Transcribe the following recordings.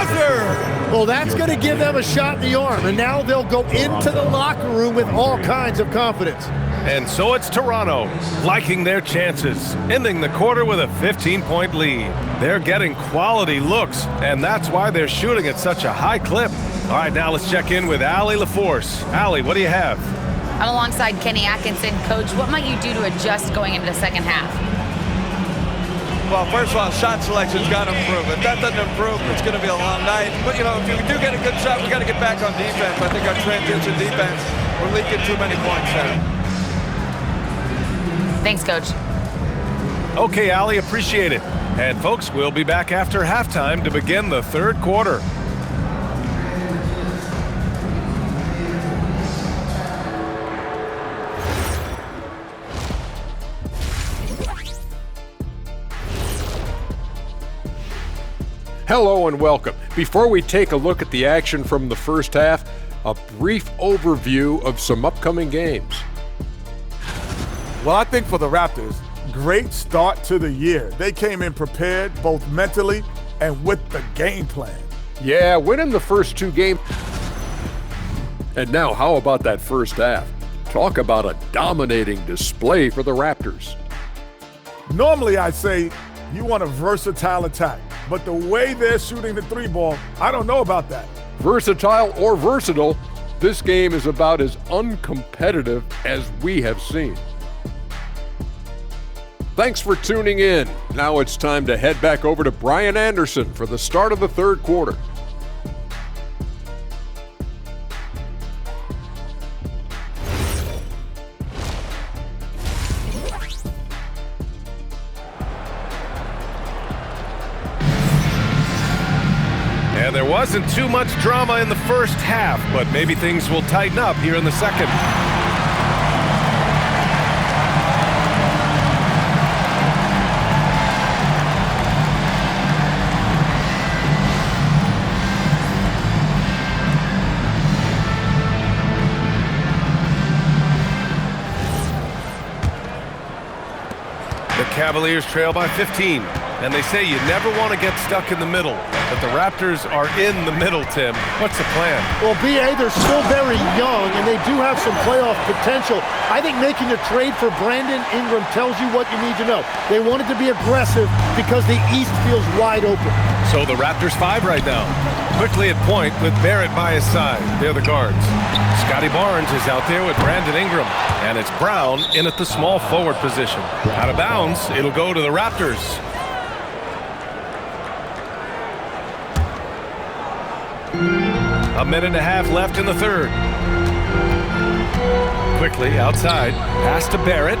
buzzer! Well, that's going to give them a shot in the arm, and now they'll go into the locker room with all kinds of confidence. And so it's Toronto, liking their chances, ending the quarter with a 15-point lead. They're getting quality looks, and that's why they're shooting at such a high clip. All right, now let's check in with Allie LaForce. Allie, what do you have? I'm alongside Kenny Atkinson. Coach, what might you do to adjust going into the second half? Well, first of all, shot selection's got to improve. If that doesn't improve, it's going to be a long night. But, if we do get a good shot, we got to get back on defense. I think our transition defense, we're leaking too many points there. Thanks, Coach. Okay, Allie, appreciate it. And, folks, we'll be back after halftime to begin the third quarter. Hello and welcome. Before we take a look at the action from the first half, a brief overview of some upcoming games. Well, I think for the Raptors, great start to the year. They came in prepared both mentally and with the game plan. Yeah, winning the first two games. And now, how about that first half? Talk about a dominating display for the Raptors. Normally, I'd say you want a versatile attack. But the way they're shooting the three ball, I don't know about that. Versatile or versatile, this game is about as uncompetitive as we have seen. Thanks for tuning in. Now it's time to head back over to Brian Anderson for the start of the third quarter. And there wasn't too much drama in the first half, but maybe things will tighten up here in the second. The Cavaliers trail by 15. And they say you never want to get stuck in the middle. But the Raptors are in the middle, Tim. What's the plan? Well, B.A., they're still very young, and they do have some playoff potential. I think making a trade for Brandon Ingram tells you what you need to know. They wanted to be aggressive because the East feels wide open. So the Raptors 5 right now. Quickly at point with Barrett by his side. They're the guards. Scotty Barnes is out there with Brandon Ingram. And it's Brown in at the small forward position. Out of bounds, it'll go to the Raptors. A minute and a half left in the third. Quickly outside, pass to Barrett.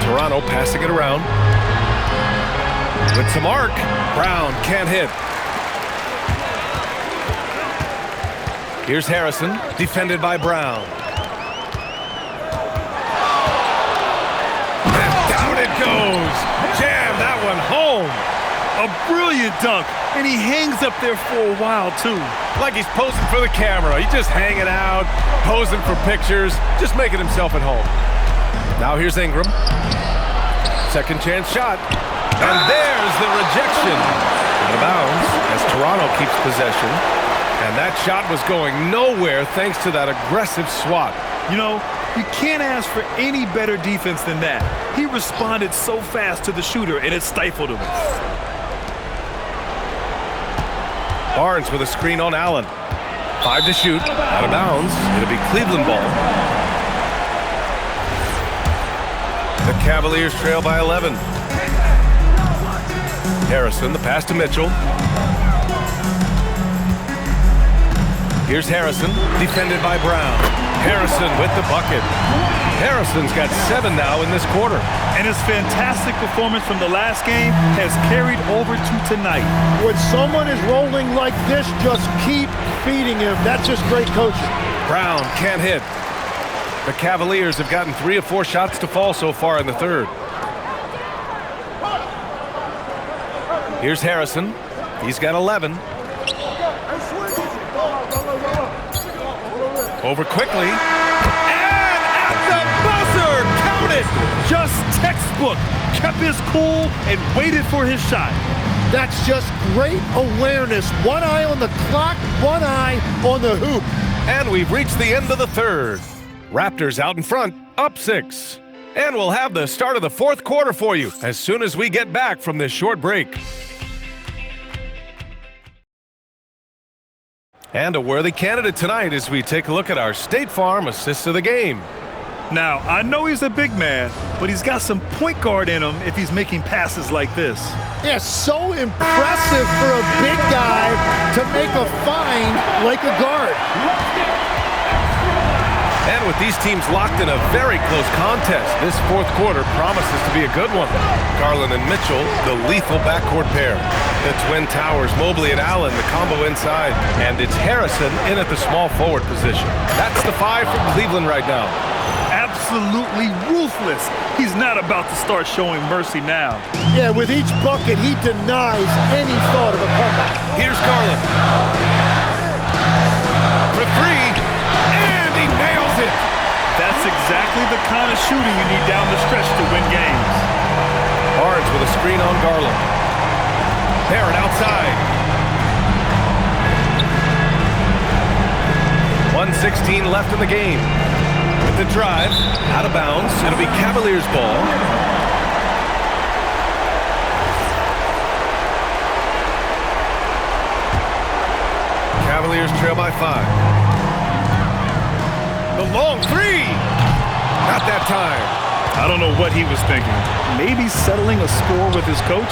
Toronto passing it around. With some arc, Brown can't hit. Here's Harrison, defended by Brown. And down it goes. Jam that one home. A brilliant dunk, and he hangs up there for a while, too. Like he's posing for the camera. He's just hanging out, posing for pictures, just making himself at home. Now here's Ingram. Second chance shot. And there's the rejection. Out of bounds as Toronto keeps possession. And that shot was going nowhere thanks to that aggressive swat. You can't ask for any better defense than that. He responded so fast to the shooter, and it stifled him. Barnes with a screen on Allen. 5 to shoot. Out of bounds. It'll be Cleveland ball. The Cavaliers trail by 11. Harrison, the pass to Mitchell. Here's Harrison, defended by Brown. Harrison with the bucket. Harrison's got 7 now in this quarter. And his fantastic performance from the last game has carried over to tonight. When someone is rolling like this, just keep feeding him. That's just great coaching. Brown can't hit. The Cavaliers have gotten 3 of 4 shots to fall so far in the third. Here's Harrison. He's got 11. Over quickly. And at the buzzer! Count it! Just textbook. Kept his cool and waited for his shot. That's just great awareness. One eye on the clock, one eye on the hoop. And we've reached the end of the third. Raptors out in front, up 6. And we'll have the start of the fourth quarter for you as soon as we get back from this short break. And a worthy candidate tonight as we take a look at our State Farm assist of the game. Now, I know he's a big man, but he's got some point guard in him if he's making passes like this. Yeah, so impressive for a big guy to make a find like a guard. And with these teams locked in a very close contest, this fourth quarter promises to be a good one. Garland and Mitchell, the lethal backcourt pair. The twin towers, Mobley and Allen, the combo inside. And it's Harrison in at the small forward position. That's the 5 for Cleveland right now. Absolutely ruthless. He's not about to start showing mercy now. Yeah, with each bucket, he denies any thought of a comeback. Here's Garland. For 3, and he nails it. That's exactly the kind of shooting you need down the stretch to win games. Barnes with a screen on Garland. Barrett outside. 1:16 left in the game. With the drive, out of bounds. It'll be Cavaliers ball. Cavaliers trail by 5. The long 3. Not that time. I don't know what he was thinking. Maybe settling a score with his coach?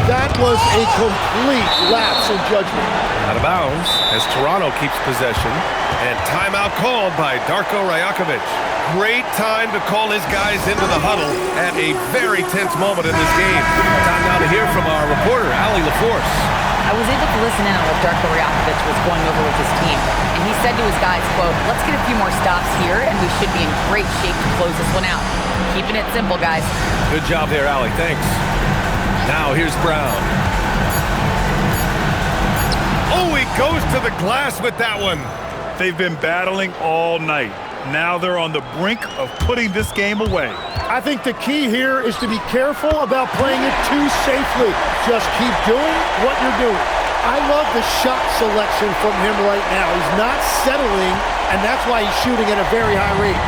That was a complete lapse in judgment. Out of bounds as Toronto keeps possession. And timeout called by Darko Rajakovic. Great time to call his guys into the huddle at a very tense moment in this game. Time now to hear from our reporter, Allie LaForce. I was able to listen in on what Darko Rajakovic was going over with his team. And he said to his guys, quote, "Let's get a few more stops here, and we should be in great shape to close this one out. Keeping it simple, guys." Good job there, Allie. Thanks. Now here's Brown. Oh, he goes to the glass with that one. They've been battling all night. Now they're on the brink of putting this game away. I think the key here is to be careful about playing it too safely. Just keep doing what you're doing. I love the shot selection from him right now. He's not settling, and that's why he's shooting at a very high rate.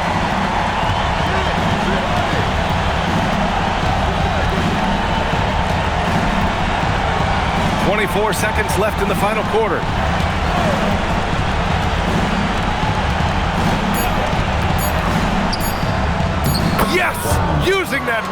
.24 seconds left in the final quarter. Yes! Using that